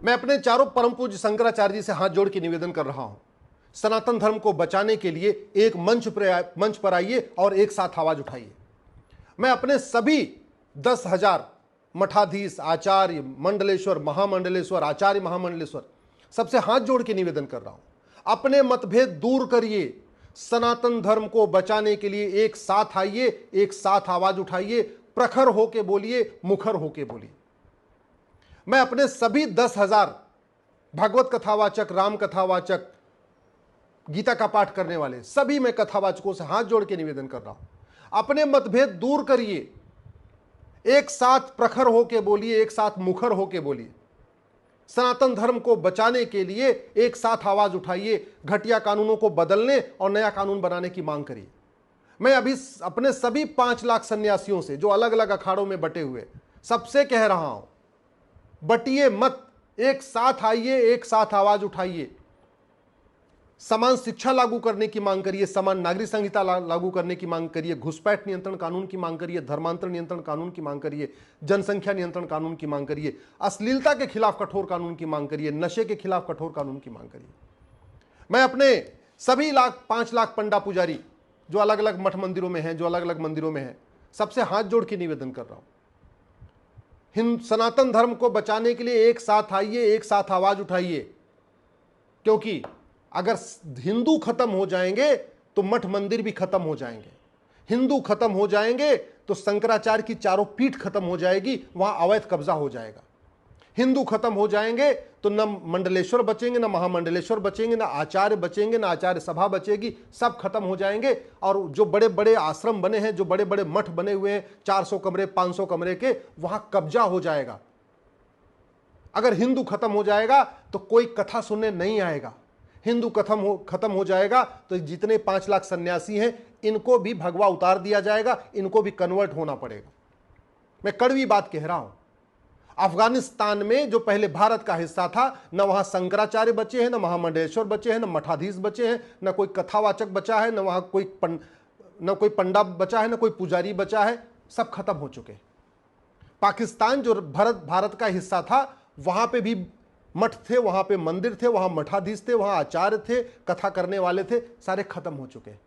मैं अपने चारों परम पूज्य शंकराचार्य जी से हाथ जोड़ के निवेदन कर रहा हूं, सनातन धर्म को बचाने के लिए एक मंच पर आइए और एक साथ आवाज उठाइए। मैं अपने सभी 10,000 मठाधीश, आचार्य, मंडलेश्वर, महामंडलेश्वर, आचार्य महामंडलेश्वर सबसे हाथ जोड़ के निवेदन कर रहा हूं, अपने मतभेद दूर करिए, सनातन धर्म को बचाने के लिए एक साथ आइए, एक साथ आवाज उठाइए, प्रखर होके बोलिए, मुखर होके बोलिए। मैं अपने सभी 10,000 भागवत कथावाचक, राम कथावाचक, गीता का पाठ करने वाले सभी मैं कथावाचकों से हाथ जोड़ के निवेदन कर रहा हूं, अपने मतभेद दूर करिए, एक साथ प्रखर होके बोलिए, एक साथ मुखर होके बोलिए। सनातन धर्म को बचाने के लिए एक साथ आवाज उठाइए, घटिया कानूनों को बदलने और नया कानून बनाने की मांग करिए। मैं अभी अपने सभी 5 लाख सन्यासियों से जो अलग अलग अखाड़ों में बटे हुए सबसे कह रहा हूं, बटिए मत, एक साथ आइए, एक साथ आवाज उठाइए। समान शिक्षा लागू करने की मांग करिए, समान नागरिक संहिता लागू करने की मांग करिए, घुसपैठ नियंत्रण कानून की मांग करिए, धर्मांतर नियंत्रण कानून की मांग करिए, जनसंख्या नियंत्रण कानून की मांग करिए, अश्लीलता के खिलाफ कठोर कानून की मांग करिए, नशे के खिलाफ कठोर कानून की मांग करिए। मैं अपने सभी 5 लाख पंडा पुजारी जो अलग अलग मठ मंदिरों में हैं, जो अलग अलग मंदिरों में हैं, सबसे हाथ जोड़ के निवेदन कर रहा हूं, सनातन धर्म को बचाने के लिए एक साथ आइए, एक साथ आवाज उठाइए। क्योंकि अगर हिंदू खत्म हो जाएंगे तो मठ मंदिर भी खत्म हो जाएंगे, हिंदू खत्म हो जाएंगे तो शंकराचार्य की चारों पीठ खत्म हो जाएगी, वहां अवैध कब्जा हो जाएगा। हिंदू खत्म हो जाएंगे तो न मंडलेश्वर बचेंगे, न महामंडलेश्वर बचेंगे, न आचार्य बचेंगे, न आचार्य सभा बचेगी, सब खत्म हो जाएंगे। और जो बड़े बड़े आश्रम बने हैं, जो बड़े बड़े मठ बने हुए हैं 400 कमरे 500 कमरे के, वहां कब्जा हो जाएगा। अगर हिंदू खत्म हो जाएगा तो कोई कथा सुनने नहीं आएगा। हिंदू खत्म हो जाएगा तो जितने 5 लाख सन्यासी हैं इनको भी भगवा उतार दिया जाएगा, इनको भी कन्वर्ट होना पड़ेगा। मैं कड़वी बात कह रहा हूं। अफगानिस्तान में जो पहले भारत का हिस्सा था, न वहां शंकराचार्य बचे हैं, न महामंडलेश्वर बचे हैं, न मठाधीश बचे हैं, न कोई कथावाचक बचा है, न वहां कोई पंडा बचा है, न कोई पुजारी बचा है, सब खत्म हो चुके हैं। पाकिस्तान जो भारत का हिस्सा था, वहां पे भी मठ थे, वहां पे मंदिर थे, वहां मठाधीश थे, वहां आचार्य थे, कथा करने वाले थे, सारे खत्म हो चुके हैं।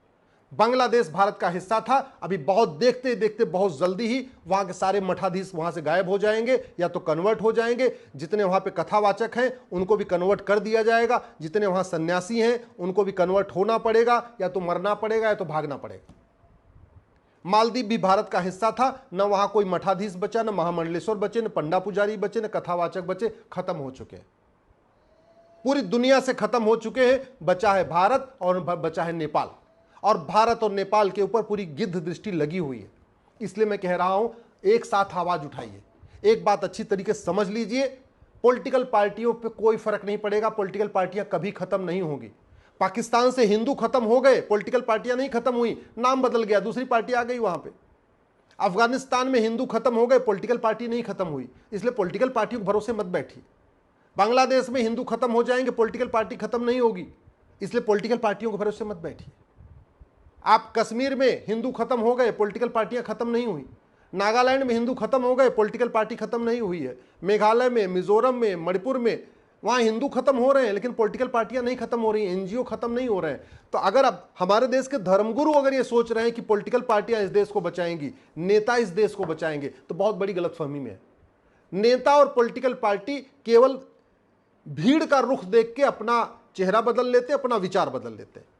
बांग्लादेश भारत का हिस्सा था, अभी बहुत देखते देखते बहुत जल्दी ही वहां के सारे मठाधीश वहां से गायब हो जाएंगे या तो कन्वर्ट हो जाएंगे। जितने वहां पे कथावाचक हैं उनको भी कन्वर्ट कर दिया जाएगा, जितने वहां सन्यासी हैं उनको भी कन्वर्ट होना पड़ेगा, या तो मरना पड़ेगा या तो भागना पड़ेगा। मालदीव भी भारत का हिस्सा था, न वहां कोई मठाधीश बचा, न महामंडलेश्वर बचे, न पंडा पुजारी बचे, न कथावाचक बचे, खत्म हो चुके हैं। पूरी दुनिया से खत्म हो चुके हैं। बचा है भारत और बचा है नेपाल, और भारत और नेपाल के ऊपर पूरी गिद्ध दृष्टि लगी हुई है। इसलिए मैं कह रहा हूं, एक साथ आवाज उठाइए। एक बात अच्छी तरीके से समझ लीजिए, पॉलिटिकल पार्टियों पे कोई फर्क नहीं पड़ेगा, पॉलिटिकल पार्टियां कभी खत्म नहीं होंगी। पाकिस्तान से हिंदू खत्म हो गए, पॉलिटिकल पार्टियां नहीं खत्म हुई, नाम बदल गया, दूसरी पार्टी आ गई वहां पे। अफगानिस्तान में हिंदू खत्म हो गए, पॉलिटिकल पार्टी नहीं खत्म हुई, इसलिए पॉलिटिकल पार्टियों के भरोसे मत बैठिए। बांग्लादेश में हिंदू खत्म हो जाएंगे, पॉलिटिकल पार्टी खत्म नहीं होगी, इसलिए पॉलिटिकल पार्टियों के भरोसे मत बैठिए। आप कश्मीर में हिंदू खत्म हो गए, पॉलिटिकल पार्टियां खत्म नहीं हुई। नागालैंड में हिंदू खत्म हो गए, पॉलिटिकल पार्टी खत्म नहीं हुई है। मेघालय में, मिजोरम में, मणिपुर में, वहां हिंदू खत्म हो रहे हैं लेकिन पॉलिटिकल पार्टियां नहीं खत्म हो रही, एनजीओ खत्म नहीं हो रहे हैं। तो अगर अब हमारे देश के धर्मगुरु अगर ये सोच रहे हैं कि पॉलिटिकल पार्टियां इस देश को बचाएंगी, नेता इस देश को बचाएंगे, तो बहुत बड़ी गलतफहमी में है। नेता और पॉलिटिकल पार्टी केवल भीड़ का रुख देख के अपना चेहरा बदल लेते, अपना विचार बदल लेते।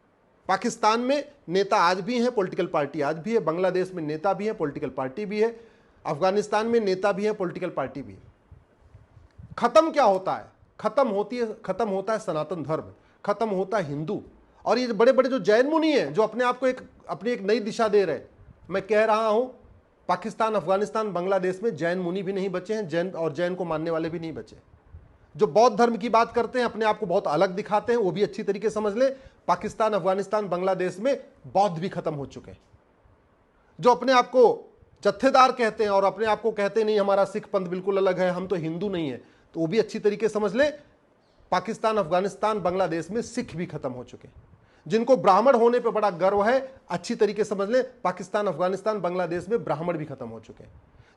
पाकिस्तान में नेता आज भी हैं, पॉलिटिकल पार्टी आज भी है। बांग्लादेश में नेता भी है, पॉलिटिकल पार्टी भी है। अफगानिस्तान में नेता भी है, पॉलिटिकल पार्टी भी है। खत्म क्या होता है? खत्म होता है सनातन धर्म, खत्म होता है हिंदू। और ये बड़े बड़े जो जैन मुनि हैं जो अपने आप को अपनी एक नई दिशा दे रहे हैं, मैं कह रहा हूं पाकिस्तान, अफगानिस्तान, बांग्लादेश में जैन मुनि भी नहीं बचे हैं, जैन को मानने वाले भी नहीं बचे। जो बौद्ध धर्म की बात करते हैं, अपने आप को बहुत अलग दिखाते हैं, वो भी अच्छी तरीके से समझ ले। पाकिस्तान, अफगानिस्तान, बांग्लादेश में बौद्ध भी खत्म हो चुके हैं। जो अपने आप को जत्थेदार कहते हैं और अपने आप को कहते नहीं हमारा सिख पंथ बिल्कुल अलग है, हम तो हिंदू नहीं है, तो वो भी अच्छी तरीके से समझ ले। पाकिस्तान, अफगानिस्तान, बांग्लादेश में सिख भी खत्म हो चुके हैं। जिनको ब्राह्मण होने पे बड़ा गर्व है, अच्छी तरीके से समझ ले, पाकिस्तान, अफगानिस्तान, बांग्लादेश में ब्राह्मण भी खत्म हो चुके हैं।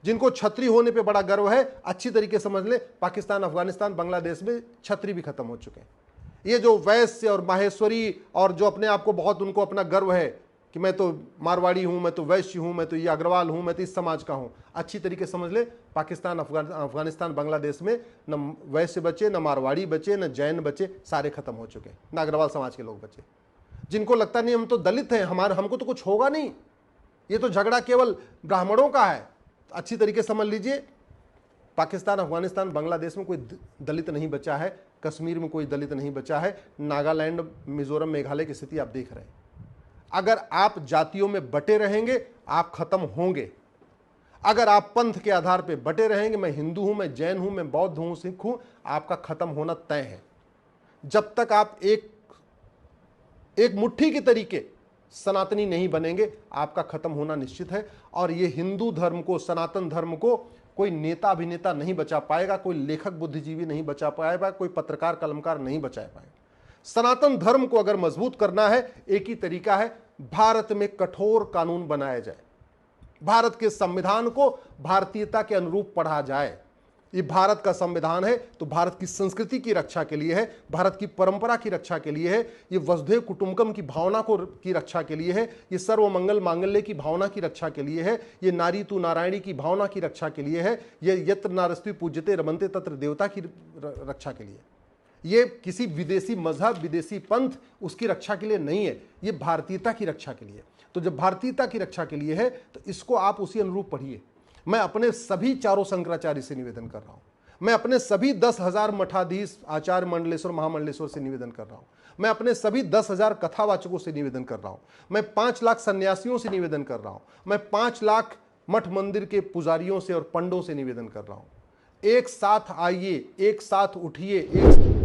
जिनको छतरी होने पे बड़ा गर्व है, अच्छी तरीके समझ ले, पाकिस्तान, अफगानिस्तान, बांग्लादेश में छतरी भी खत्म हो चुके हैं। ये जो वैश्य और माहेश्वरी और जो अपने आप को बहुत, उनको अपना गर्व है कि मैं तो मारवाड़ी हूं, मैं तो वैश्य हूं, मैं तो ये अग्रवाल हूं, मैं तो इस समाज का हूं, अच्छी तरीके समझ ले, पाकिस्तान, अफगानिस्तान, बांग्लादेश में न वैश्य बचे, न मारवाड़ी बचे, न जैन बचे, सारे खत्म हो चुके हैं, न अग्रवाल समाज के लोग बचे। जिनको लगता नहीं हम तो दलित हैं, हमको तो कुछ होगा नहीं, ये तो झगड़ा केवल ब्राह्मणों का है, अच्छी तरीके समझ लीजिए, पाकिस्तान, अफगानिस्तान, बांग्लादेश में कोई दलित नहीं बचा है, कश्मीर में कोई दलित नहीं बचा है, नागालैंड, मिजोरम, मेघालय की स्थिति आप देख रहे हैं। अगर आप जातियों में बटे रहेंगे, आप खत्म होंगे। अगर आप पंथ के आधार पर बटे रहेंगे, मैं हिंदू हूं, मैं जैन हूं, मैं बौद्ध हूं, सिख हूं, आपका खत्म होना तय है। जब तक आप एक मुट्ठी के तरीके सनातनी नहीं बनेंगे, आपका खत्म होना निश्चित है। और ये हिंदू धर्म को, सनातन धर्म को कोई नेता अभिनेता नहीं बचा पाएगा, कोई लेखक बुद्धिजीवी नहीं बचा पाएगा, कोई पत्रकार कलमकार नहीं बचा पाएगा। सनातन धर्म को अगर मजबूत करना है, एक ही तरीका है, भारत में कठोर कानून बनाया जाए, भारत के संविधान को भारतीयता के अनुरूप पढ़ा जाए। ये भारत का संविधान है तो भारत की संस्कृति की रक्षा के लिए है, भारत की परंपरा की रक्षा के लिए है, ये वसुधैव कुटुंबकम की भावना की रक्षा के लिए है, ये सर्वमंगल मांगल्य की भावना की रक्षा के लिए है, ये नारी तू नारायणी की भावना की रक्षा के लिए है, ये यत्र नारस्ति पूज्यते रमन्ते तत्र देवता की रक्षा के लिए। ये किसी विदेशी मजहब, विदेशी पंथ उसकी रक्षा के लिए नहीं है, ये भारतीयता की रक्षा के लिए। तो जब भारतीयता की रक्षा के लिए है तो इसको आप उसी अनुरूप पढ़िए। मैं अपने सभी चारों शंकराचार्य से निवेदन कर रहा हूं, मैं अपने सभी 10,000 मठाधीश, आचार्य, मंडलेश्वर, महामंडलेश्वर से निवेदन कर रहा हूं, मैं अपने सभी 10,000 कथावाचकों से निवेदन कर रहा हूं, मैं 5 लाख सन्यासियों से निवेदन कर रहा हूं, मैं 5 लाख मठ मंदिर के पुजारियों से और पंडों से निवेदन कर रहा हूं। एक साथ आइए, एक साथ उठिए, एक